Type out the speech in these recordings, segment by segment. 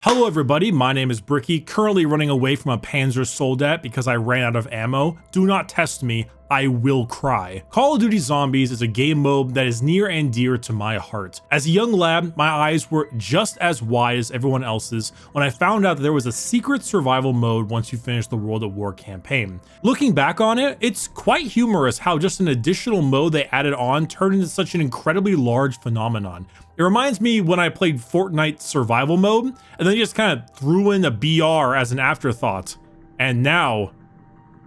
Hello everybody, my name is Bricky, currently running away from a Panzer Soldat because I ran out of ammo. Do not test me, I will cry. Call of Duty Zombies is a game mode that is near and dear to my heart. As a young lad, my eyes were just as wide as everyone else's when I found out that there was a secret survival mode once you finish the World at War campaign. Looking back on it, it's quite humorous how just an additional mode they added on turned into such an incredibly large phenomenon. It reminds me when I played Fortnite survival mode, and then they just kind of threw in a BR as an afterthought. And now,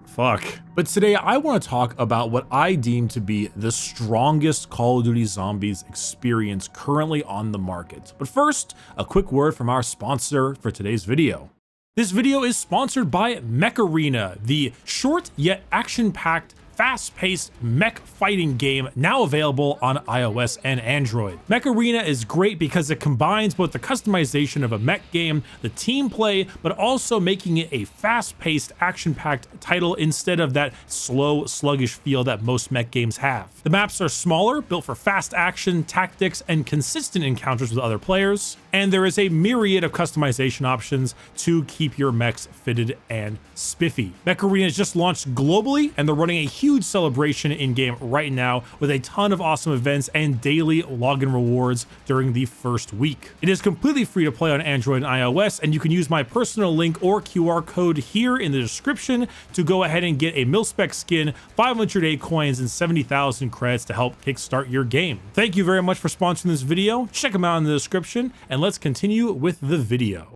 fuck. But today I want to talk about what I deem to be the strongest Call of Duty Zombies experience currently on the market. But first, a quick word from our sponsor for today's video. This video is sponsored by Mech Arena, the short yet action-packed fast-paced mech fighting game now available on iOS and Android. Mech Arena is great because it combines both the customization of a mech game, the team play, but also making it a fast-paced, action-packed title instead of that slow, sluggish feel that most mech games have. The maps are smaller, built for fast action, tactics, and consistent encounters with other players, and there is a myriad of customization options to keep your mechs fitted and spiffy. Mech Arena is just launched globally, and they're running a huge celebration in-game right now with a ton of awesome events and daily login rewards during the first week. It is completely free to play on Android and iOS, and you can use my personal link or QR code here in the description to go ahead and get a mil-spec skin, 508 coins, and 70,000 credits to help kickstart your game. Thank you very much for sponsoring this video. Check them out in the description, and let's continue with the video.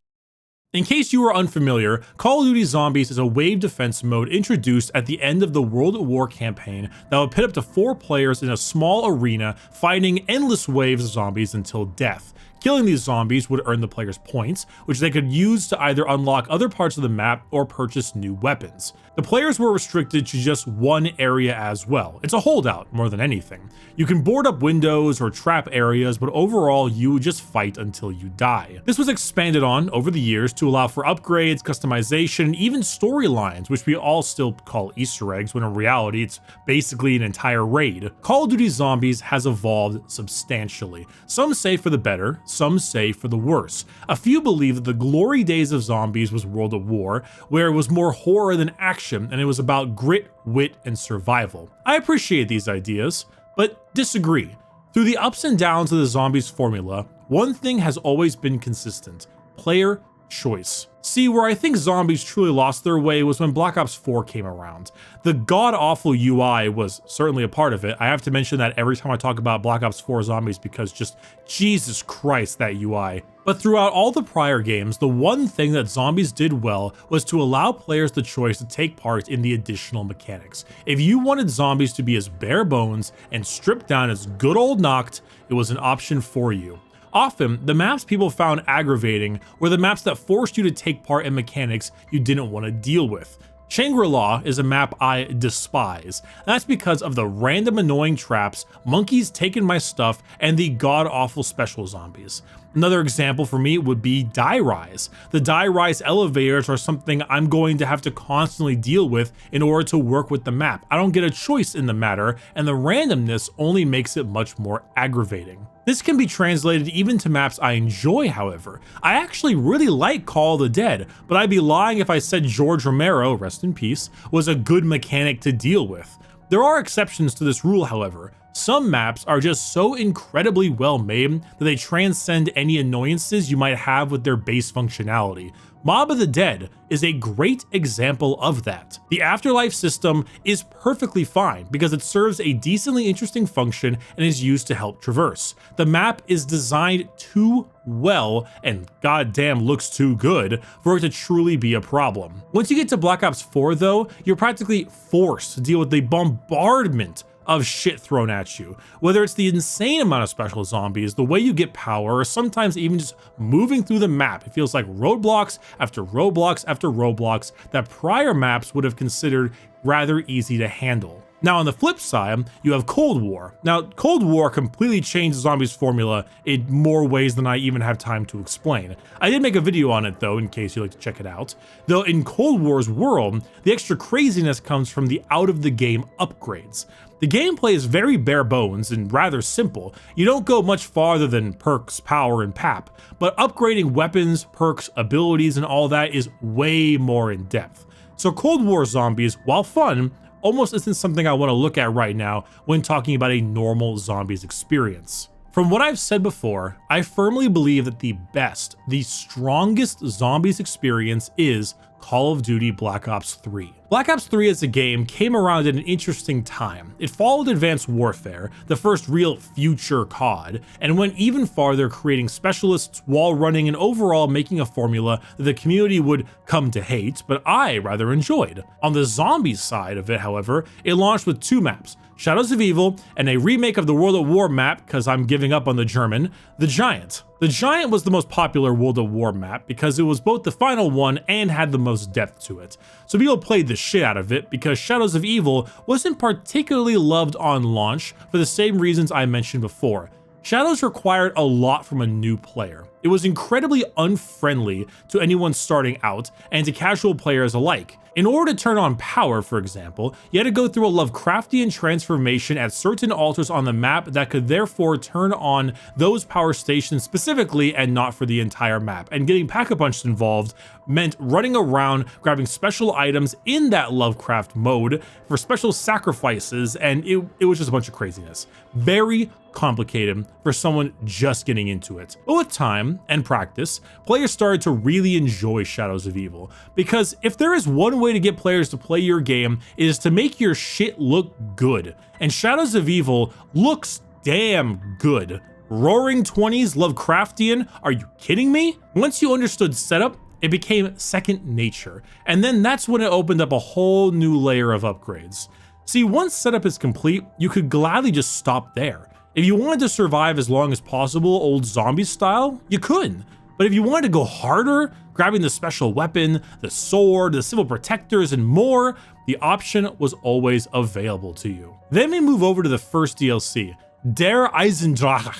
In case you are unfamiliar, Call of Duty Zombies is a wave defense mode introduced at the end of the World at War campaign that would pit up to 4 players in a small arena fighting endless waves of zombies until death. Killing these zombies would earn the players points, which they could use to either unlock other parts of the map or purchase new weapons. The players were restricted to just one area as well. It's a holdout more than anything. You can board up windows or trap areas, but overall you would just fight until you die. This was expanded on over the years to allow for upgrades, customization, and even storylines, which we all still call Easter eggs when in reality it's basically an entire raid. Call of Duty Zombies has evolved substantially. Some say for the better, some say for the worse. A few believe that the glory days of Zombies was World at War, where it was more horror than action, and it was about grit, wit, and survival. I appreciate these ideas, but disagree. Through the ups and downs of the Zombies formula, one thing has always been consistent: player choice. See, where I think Zombies truly lost their way was when Black Ops 4 came around. The god-awful UI was certainly a part of it. I have to mention that every time I talk about Black Ops 4 Zombies because just Jesus Christ, that UI. But throughout all the prior games, the one thing that Zombies did well was to allow players the choice to take part in the additional mechanics. If you wanted Zombies to be as bare bones and stripped down as good old Noct, it was an option for you. Often, the maps people found aggravating were the maps that forced you to take part in mechanics you didn't want to deal with. Shangri-La is a map I despise. That's because of the random annoying traps, monkeys taking my stuff, and the god-awful special zombies. Another example for me would be Die Rise. The Die Rise elevators are something I'm going to have to constantly deal with in order to work with the map. I don't get a choice in the matter, and the randomness only makes it much more aggravating. This can be translated even to maps I enjoy, however. I actually really like Call of the Dead, but I'd be lying if I said George Romero, rest in peace, was a good mechanic to deal with. There are exceptions to this rule, however. Some maps are just so incredibly well made that they transcend any annoyances you might have with their base functionality. Mob of the Dead is a great example of that. The afterlife system is perfectly fine because it serves a decently interesting function and is used to help traverse. The map is designed too well and goddamn looks too good for it to truly be a problem. Once you get to Black Ops 4 though, you're practically forced to deal with the bombardment of shit thrown at you. Whether it's the insane amount of special zombies, the way you get power, or sometimes even just moving through the map, it feels like roadblocks after roadblocks after roadblocks that prior maps would have considered rather easy to handle. Now on the flip side, you have Cold War. Now Cold War completely changed the zombies formula in more ways than I even have time to explain. I did make a video on it though, in case you'd like to check it out. Though in Cold War's world, the extra craziness comes from the out of the game upgrades. The gameplay is very bare bones and rather simple. You don't go much farther than perks, power, and pap, but upgrading weapons, perks, abilities, and all that is way more in depth. So Cold War Zombies, while fun, almost isn't something I want to look at right now when talking about a normal zombies experience. From what I've said before, I firmly believe that the best, the strongest zombies experience is Call of Duty Black Ops 3. Black Ops 3 as a game came around at an interesting time. It followed Advanced Warfare, the first real future COD, and went even farther, creating specialists, wall running, and overall making a formula that the community would come to hate, but I rather enjoyed. On the zombies side of it, however, it launched with 2 maps, Shadows of Evil, and a remake of the World at War map, because I'm giving up on the German, The Giant. The Giant was the most popular World at War map because it was both the final one and had the most depth to it. So people played the shit out of it because Shadows of Evil wasn't particularly loved on launch for the same reasons I mentioned before. Shadows required a lot from a new player. It was incredibly unfriendly to anyone starting out and to casual players alike. In order to turn on power, for example, you had to go through a Lovecraftian transformation at certain altars on the map that could therefore turn on those power stations specifically and not for the entire map. And getting Pack-a-Punched involved meant running around grabbing special items in that Lovecraft mode for special sacrifices, and it was just a bunch of craziness. Very complicated for someone just getting into it. But with time and practice, players started to really enjoy Shadows of Evil, because if there is one way to get players to play your game, it is to make your shit look good. And Shadows of Evil looks damn good. Roaring 20s Lovecraftian, are you kidding me? Once you understood setup, it became second nature, and then that's when it opened up a whole new layer of upgrades. See, once setup is complete, you could gladly just stop there. If you wanted to survive as long as possible, old zombie style, you could. But if you wanted to go harder, grabbing the special weapon, the sword, the civil protectors, and more, the option was always available to you. Then we move over to the first DLC, Der Eisendrache.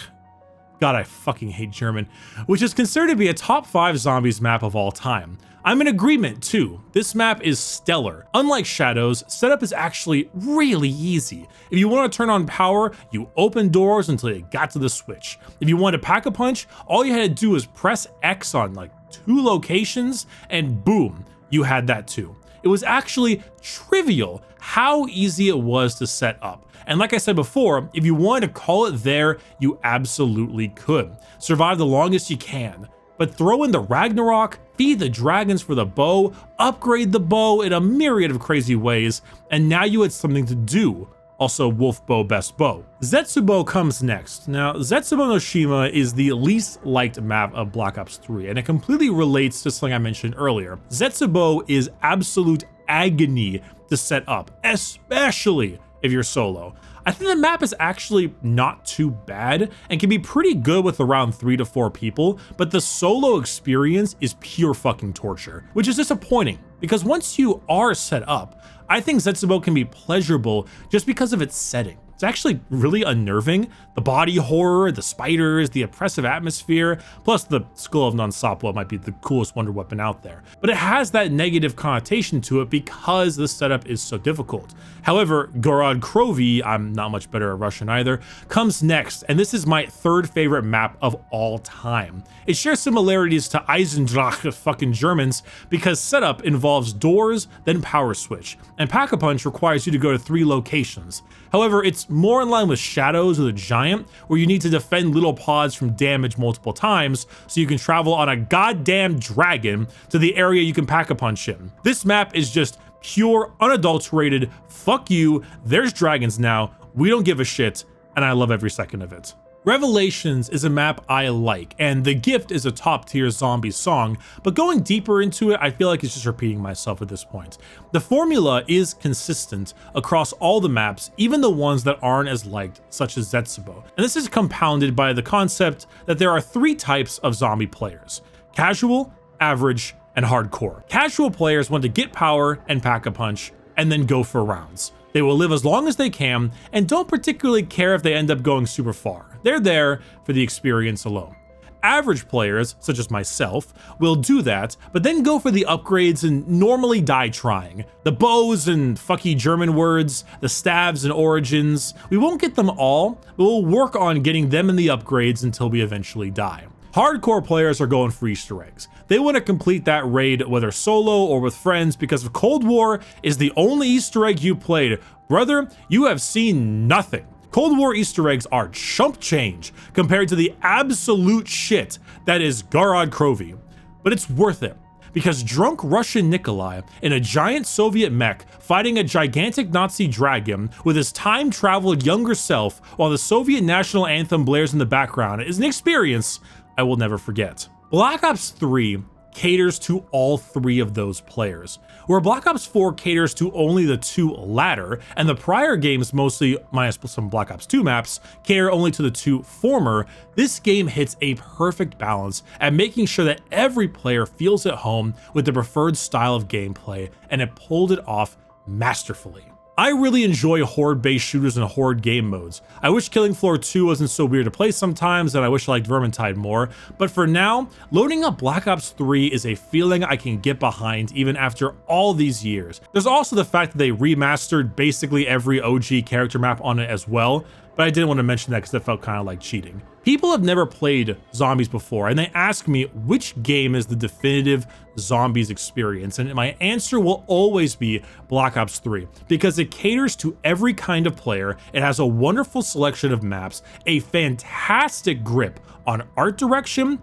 God, I fucking hate German, which is considered to be a top 5 zombies map of all time. I'm in agreement too. This map is stellar. Unlike Shadows, setup is actually really easy. If you want to turn on power, you open doors until you got to the switch. If you want to pack a punch, all you had to do was press X on like 2 locations and boom, you had that too. It was actually trivial how easy it was to set up. And like I said before, if you wanted to call it there, you absolutely could. Survive the longest you can. But throw in the Ragnarok, feed the dragons for the bow, upgrade the bow in a myriad of crazy ways, and now you had something to do. Also, Wolf Bow best bow. Zetsubo comes next. Now, Zetsubo no Shima is the least liked map of Black Ops 3, and it completely relates to something I mentioned earlier. Zetsubo is absolute agony to set up, especially if you're solo. I think the map is actually not too bad and can be pretty good with around 3 to 4 people, but the solo experience is pure fucking torture, which is disappointing because once you are set up, I think Zetsubo can be pleasurable just because of its setting. It's actually really unnerving. The body horror, the spiders, the oppressive atmosphere, plus the Skull of Non-Sapwa might be the coolest wonder weapon out there. But it has that negative connotation to it because the setup is so difficult. However, Gorod Krovi, I'm not much better at Russian either, comes next, and this is my 3rd favorite map of all time. It shares similarities to Eisendrache fucking Germans because setup involves doors, then power switch, and Pack-a-Punch requires you to go to 3 locations. However, it's more in line with Shadows or the Giant, where you need to defend little pods from damage multiple times so you can travel on a goddamn dragon to the area you can Pack-a-Punch in. This map is just pure, unadulterated, fuck you, there's dragons now, we don't give a shit, and I love every second of it. Revelations is a map I like, and The Gift is a top tier zombie song, but going deeper into it, I feel like it's just repeating myself at this point. The formula is consistent across all the maps, even the ones that aren't as liked, such as Zetsubo. And this is compounded by the concept that there are 3 types of zombie players: casual, average, and hardcore. Casual players want to get power and pack a punch, and then go for rounds. They will live as long as they can and don't particularly care if they end up going super far. They're there for the experience alone. Average players, such as myself, will do that, but then go for the upgrades and normally die trying. The bows and fucky German words, the stabs and origins, we won't get them all, but we'll work on getting them in the upgrades until we eventually die. Hardcore players are going for Easter eggs. They want to complete that raid whether solo or with friends, because if Cold War is the only Easter egg you played, brother, you have seen nothing. Cold War Easter eggs are chump change compared to the absolute shit that is Garad Krovy. But it's worth it, because drunk Russian Nikolai in a giant Soviet mech fighting a gigantic Nazi dragon with his time-traveled younger self while the Soviet national anthem blares in the background is an experience I will never forget. Black Ops 3 caters to all three of those players, where Black Ops 4 caters to only the two latter, and the prior games, mostly minus some Black Ops 2 maps, cater only to the two former. This game hits a perfect balance at making sure that every player feels at home with the preferred style of gameplay, and it pulled it off masterfully. I really enjoy horde-based shooters and horde game modes. I wish Killing Floor 2 wasn't so weird to play sometimes, and I wish I liked Vermintide more, but for now, loading up Black Ops 3 is a feeling I can get behind even after all these years. There's also the fact that they remastered basically every OG character map on it as well, but I didn't want to mention that because it felt kind of like cheating. People have never played Zombies before, and they ask me which game is the definitive Zombies experience, and my answer will always be Black Ops 3, because it caters to every kind of player. It has a wonderful selection of maps, a fantastic grip on art direction,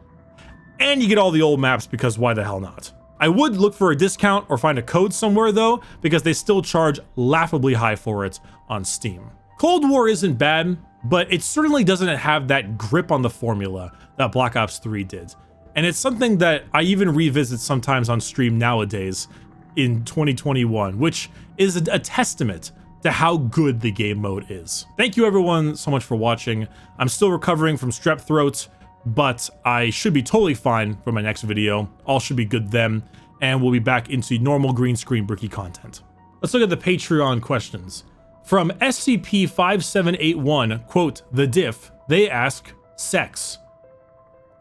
and you get all the old maps because why the hell not? I would look for a discount or find a code somewhere though, because they still charge laughably high for it on Steam. Cold War isn't bad, but it certainly doesn't have that grip on the formula that Black Ops 3 did. And it's something that I even revisit sometimes on stream nowadays in 2021, which is a testament to how good the game mode is. Thank you everyone so much for watching. I'm still recovering from strep throat, but I should be totally fine for my next video. All should be good then, and we'll be back into normal green screen Bricky content. Let's look at the Patreon questions. From SCP-5781, quote, the diff, they ask, sex.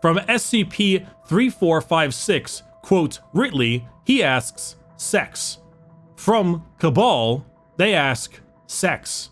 From SCP-3456, quote, Ritley, he asks, sex. From Cabal, they ask, sex.